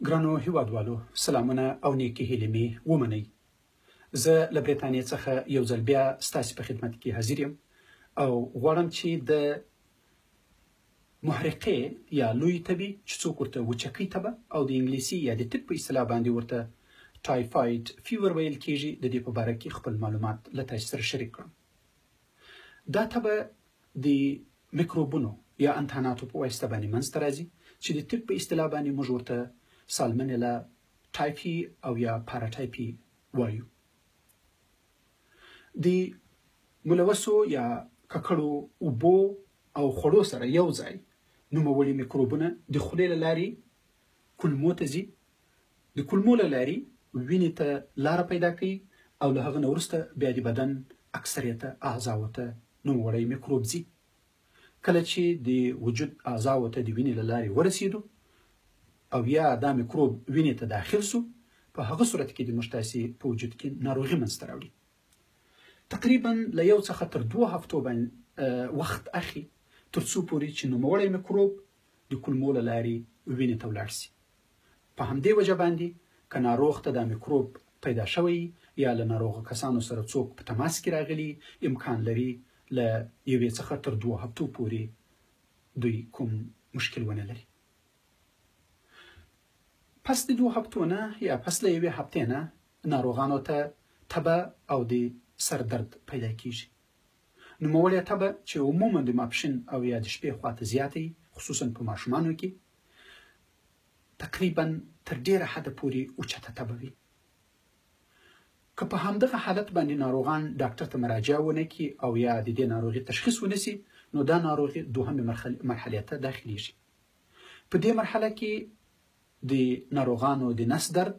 ګرانو هیوادوالو سلامونه او نیکې هیلې مې ومنئ. زه له برېټانیې څخه یو ځل بیا ستاسې په خدمت کې حاضر یم او غواړم چې د محرقې یا لوی تبې چې څوک ورته وچکۍ تبه او د انګلیسي یا د طب په اصطلاح باندې ورته ټایفاید فیور ویل کېږي، د دې په باره کې خپل معلومات له تاسو سره شریک کړم. دا تبه د میکروبونو یا انتاناتو په واسطه باندې منځته راځي چې د طب په اصطلاح باندې موږ ورته سالمنیلا ټایفي او یا پاراټایپي وایو. د ملوثو یا ککړو اوبو او خوړو سره یو ځای نوموړي میکروبونه د خولې له لارې کولمو ته ځي، د کولمو له لارې وینې ته لاره پیدا کوي او له هغه نه وروسته بیا د بدن اکثریته اعضاو ته نوموړی میکروب ځي. کله چې د وجود اعضاو ته د وینې له لارې ورسېدو او یا دا میکروب وینې ته داخل سو، په هغه صورت کې د موږ تاسې په وجود کې ناروغي منځته راوړي. تقریبا له یو څخه تر 2 هفتو باندې وخت اخلي تر څو پورې چې نوموړی میکروب د کولمو له لارې وینې ته ولاړ سي. په همدې وجه باندې که ناروغ ته دا میکروب پیدا شوی یا له ناروغه کسانو سره څوک په تماس کې راغلي، امکان لري له یوې څخه تر 2 هفتو پورې دوی کوم مشکل ونه لري. پس د 2 هفتو نه یا پس له 1 هفتې نه ناروغانو ته تبه او د سر درد پیدا کیږي. نوموړې تبه چې عموما د ماپښین او یا د شپې خواته زیاتې، خصوصا په ماشومانو کې تقریبا تر ډیره حده پورې اوچته تبه وي. که په همدغه حالت باندې ناروغان ډاکټر ته مراجعه ونه کړي او یا د دې ناروغي تشخیص ونیسي، نو دا ناروغي دوهمې مرحلې ته داخلیږي. په دې مرحله کې د ناروغانو د نس درد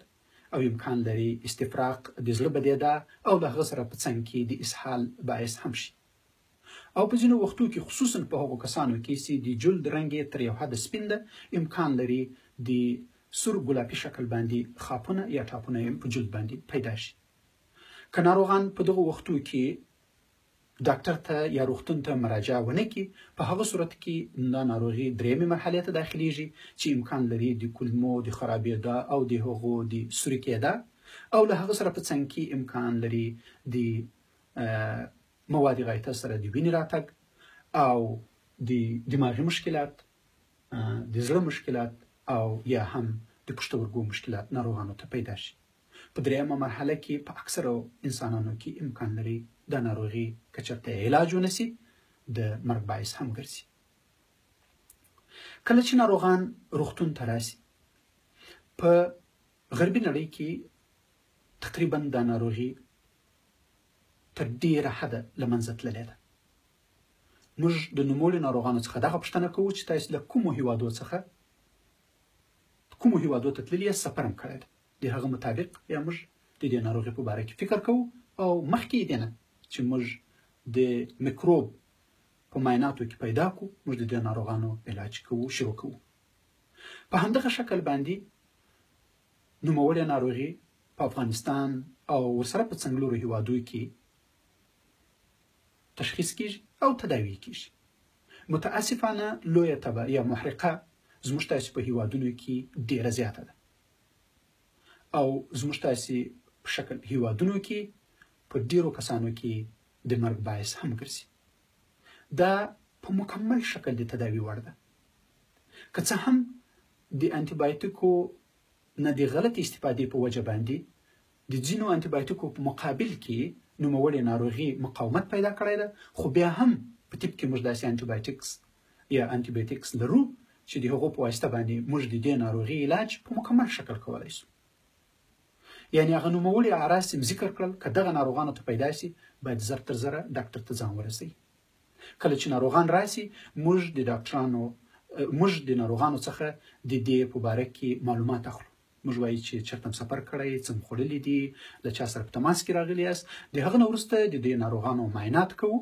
او امکان لري استفراغ، د زړه بدېدا او له هغه سره په څنګ کې د اسهال باعث هم شي. او په ځینو وختو کې خصوصا په هغو کسانو کې چې د جلد رنګ یې تر یو حده سپین ده، امکان لري د سور ګلابي شکل باندې خاپونه یا ټاپونه په جلد باندې پیدا شي. که ناروغان په دغو وختو کې ډاکټر ته یا روغتون ته مراجعه ونه کړي، په هغه صورت کې دا ناروغي درېیمې مرحلې ته داخلیږي چې امکان لري د کولمو د خرابېدا او د هغو د سوري کېدا او له هغه سره په څنګ کې امکان لري د مواد غایطه سره د وینې راتګ او د دماغي مشکلات، د زړه مشکلات او یا هم د پښتورګو مشکلات ناروغانو ته پیدا شي. په درېیمه مرحله کې په اکثرو انسانانو کې امکان لري دا ناروغي که چېرته علاج ونسي د مرګ باعث هم ګرځي. کله چې ناروغان روغتون ته راسي، په غربي نړۍ کې تقریبا دا ناروغي تر ډیره حده له منځه تللې ده. موږ د نوموړي ناروغانو څخه دغه پوښتنه کوو چې تاسو له کومو هیوادو ته تللي یاست، سفر هم کړی دی. د هغه مطابق یا موږ د دې ناروغۍ په باره کې فکر کوو او مخکې دې نه چې موږ د میکروب په معایناتو کې پیدا کړو، موږ د دې ناروغانو علاج کوو، شروع کوو. په همدغه شکل باندې نوموړې ناروغي په افغانستان او ورسره په څنګلورو هیوادو کې تشخیص کیږي او تداوی کیږي. متاسفانه لویه تبه یا محرقه زموږ تاسې په هیوادونو کې ډیره زیاته ده او زموږ تاسې په شکل هیوادونو کې په ډیرو کسانو کې د مرګ باعث هم ګرځي. دا په مکمل شکل د تداوی وړ ده. که څه هم د انټي بایوټیکو نه د غلط استفادې په وجه باندې د ځینو انټي بایوټیکو په مقابل کې نوموړې ناروغي مقاومت پیدا کړی ده، خو بیا هم په طب کې موږ داسې انټي بایوټیکس لرو چې د هغو په واسطه باندې موږ د دې ناروغي علاج په مکمل شکل کولی شو. یعنې هغه نوموړي اعراض چې ذکر کړل، که دغه ناروغانو ته پیدا شي باید زر تر زره ډاکټر ته ځان ورسوي. کله چې ناروغان راسي، موږ د ناروغانو څخه د دې په باره کې معلومات اخلو. موږ وایو چې چېرته سفر کړی، څه خوړلي دي، له چا سره په تماس کې راغلي یاست. د هغه نه وروسته د دې ناروغانو معاینات کوو،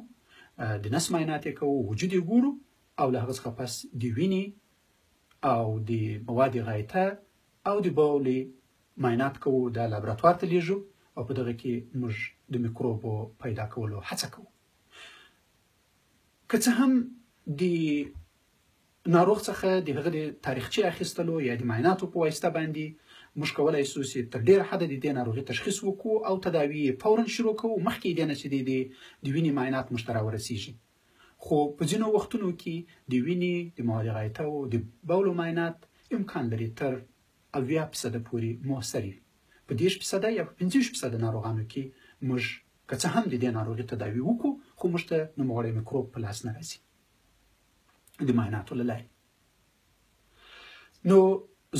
د نس معاینات یې کوو، وجود یې ګورو او له هغه څخه پس د وینې او د مواد غایطه او د بولې معاینات کوو، دا لابراتوار ته لیږو او په دغه کې موږ د میکروبو پیدا کولو هڅه کوو. که څه هم د ناروغ څخه د هغه د تاریخچې اخیستلو یا د معایناتو په واسطه باندې موږ کولای شو چې تر ډیره حده د دې ناروغي تشخیص وکړو او تداوی یې فورا شروع کوو مخکې د نه چې د وینې معاینات موږ ته راورسیږي. خو په ځینو وختونو کې د وینې د مواد غایطه او د بولو معاینات امکان لري تر 80% پورې موثر وي. په 10% یا 15% ناروغانو کې موږ که څه هم د دې ناروغي تداوی وکړو خو موږ ته نوموړی میکروب په لاس نه راځي د معایناتو له لارې. نو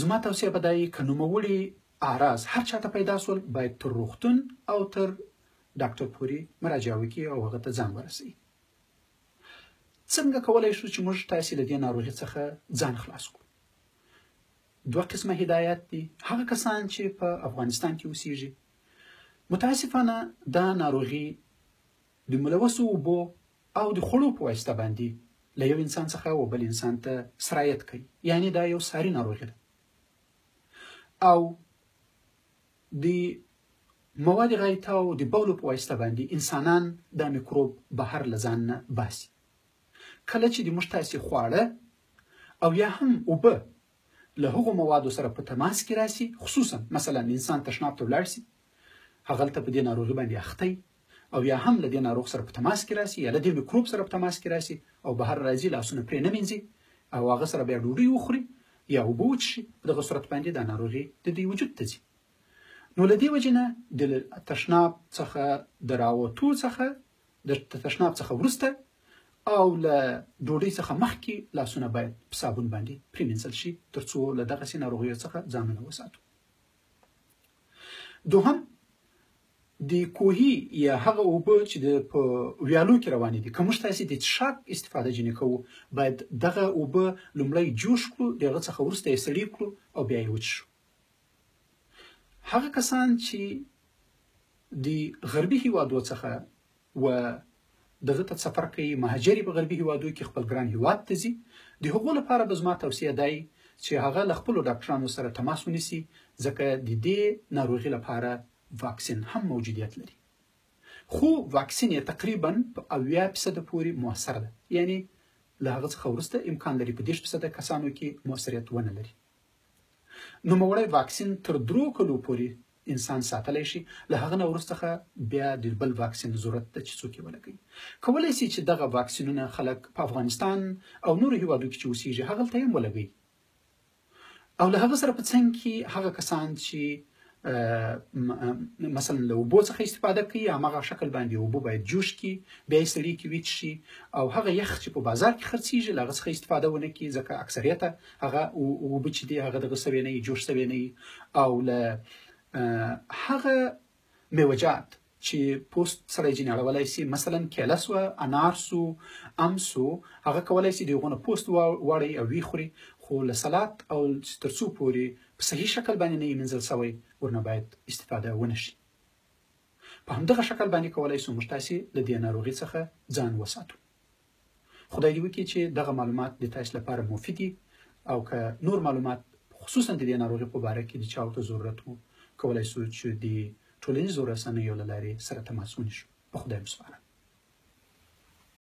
زما توصیه به دا وي که نوموړي اعراض هر چاته پیدا سول باید تر روغتون او تر ډاکټر پورې مراجعه وکړي او هغه ته ځان ورسوي. څنګه کولای شو چې موږ تاسې له دې ناروغي څخه ځان خلاص کړو؟ 2 قسمه هدایت دي. هغه کسان چې په افغانستان کې اوسېږي متاسفانه دا ناروغي د ملوثو اوبو او د خوړو په واسطه باندې له یو انسان څخه و بل انسان ته سرایت کوي، یعنی دا یو ساري ناروغي ده او د مواد غایطه او د بولو په واسطه باندې انسانان دا میکروب بهر له ځان نه باسي. کله چې د موږ تاسې خواړه او یا هم اوبه له هغو موادو سره په تماس کې راسي، خصوصا مثلا انسان تشناب ته ولاړ سي، هغلته په دې ناروغي باندې اخته او یا هم له دې ناروغ سره په تماس کې راسي یا له دې میکروب سره په تماس کې راسي او بهر راځي، لاسونه پرې نه مینځي او هغه سره بیا ډوډۍ وخوري یا اوبه وڅښي، په دغه صورت باندې دا ناروغي د دوی وجود ته ځي. نو له دې وجې نه د تشناب څخه د راوتو څخه د تشناب څخه وروسته او له ډوډۍ څخه مخکې لاسونه باید په صابون باندې پرېمینځل شي ترڅو له دغسې ناروغیو څخه ځانونه وساتو. دوهم، د کوهي یا هغه اوبه چې په ویالو کې روانې دي، که موږ تاسې د څښاک استفاده ځینې کوو باید دغه اوبه لومړی جوش کړو، د هغه څخه وروسته یې سړې کړو او بیا یې وڅښو. هغه کسان چې د غربي هیوادو څخه و دغه ته سفر کوي، مهاجري په غربي هیوادو کې خپل ګران هیواد ته ځي، د هغو لپاره به زما توصیه دی چې هغه له خپلو ډاکټرانو سره تماس ونیسي، ځکه د دې ناروغي لپاره واکسین هم موجودیت لري. خو واکسین یې تقریبا په 80% پورې موثر ده، یعنی له هغه څخه وروسته امکان لري په 10% کسانو کې موثریت ونه لري. نوموړی واکسین تر 3 کلو پورې انسان ساتلی شي، له هغه نه وروسته بیا د بل واکسین ضرورت ده چې څوک یې ولګوي. کولی شي چې دغه واکسینونه خلک په افغانستان او نورو هیوادو کې چې اوسېږي هغلته یې هم ولګوي او له هغه سره په څنګ کې هغه کسان چې مثلا له اوبو څخه استفاده کوي، هماغه شکل باندې اوبه باید جوش کړي، بیا یې سړې کړي وچشي او هغه یخ چې په بازار کې خرڅېږي له هغه څخه استفاده ونه کړي، ځکه اکثریته هغه اوبه چې دي هغه دغه سوی نه وي، جوش سوی نه وي. او له هغه میوجات چې پوست سره یې ځینې اړولی سي، مثلا کیله سوه، انار سو، ام سو، هغه کولی سي د هغو نه پوست واړوي او ویې خوري، خو له سلات او تر څو پورې په صحیح شکل باندې نه یې مینځل سوی ورنه باید استفاده ونه شي. په همدغه شکل باندې کولی سو موږ تاسې له دې ناروغي څخه ځان وساتو. خدای دې وکړي چې دغه معلومات د تاسو لپاره مفید وي او که نور معلومات خصوصا د دې ناروغي په باره کې د چا ورته ضرورت وو کولی سو چې د ټولنیزو رسنیو له لارې سره تماس ونیسو. په خدای مسپارم.